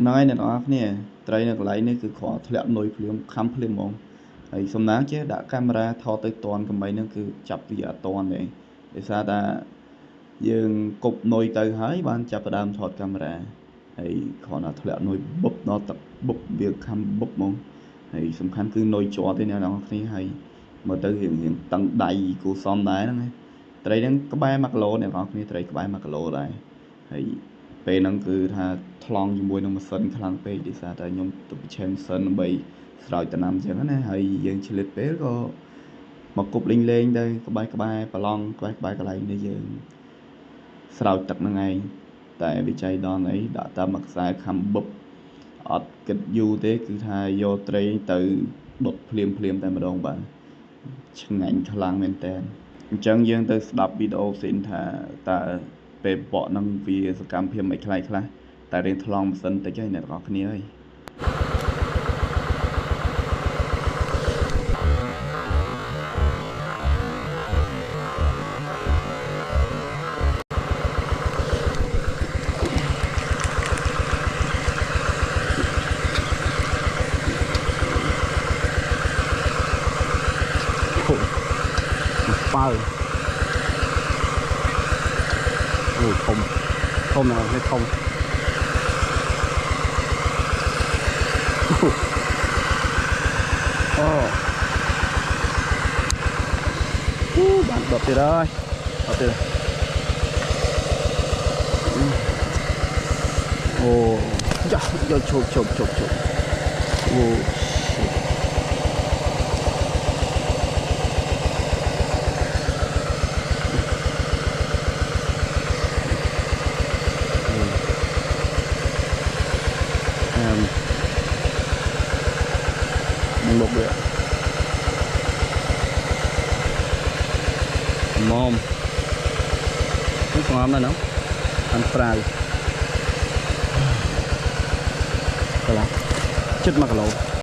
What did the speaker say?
nói này nó nè trai này lấy này cứ khó thẹn nổi phim khám phim mong ấy xong nắng chứ đã camera thò tới toàn cái máy nó cứ chụp video toàn này để sao ta dương cục nồi tới hái ban chụp đam thọt camera ấy khó là thẹn nổi búp nó tập búp việc khám búp mong ấy xong khăn cứ nồi chó thế nào nó thấy hay mà tới hiện tầng đầy của xóm đá đó này trai đang có ba mặt lô này nó như trai có ba mặt lô này ấyពេលហ្នឹងគឺថាថ្លង់ជាមួយនឹងម៉ាស៊ីនខ្លាំងពេកដោយសារតែខ្ញុំទៅប្រឆេងសិនដើម្បីស្រោចដំណាំអញ្ចឹងណាហើយយើងឆ្លៀតពេលក៏មកគប់លេងលេងទៅក្បែរប្រឡងក្បែរកន្លែងនេះយើងស្រោចទឹកហ្នឹងឯងតែវិច័យដល់អីដាក់តាមមួយខ្សែខំបុបអត់គិតយូរទេគឺថាយកត្រីទៅដុតភ្លាមតែម្ដងបាទឆ្ងាញ់ខ្លាំងមែនតើអញ្ចឹងយើងទៅស្ដាប់វីដេអូផ្សេងថាតើពេលបកនឹងវាសកម្មភាពមិនខ្លះតែរៀងថ្លង់ម៉ាស៊ីនតិចហើយអ្នកនរគ្នាអើយបើអូធំណាស់នេះធំអូបានដុតទៀតហើយដុតទៀតអូយ៉ាយកជោគអូ một bữa mom cái con này nó ăn fry cái là chết mặt lẩu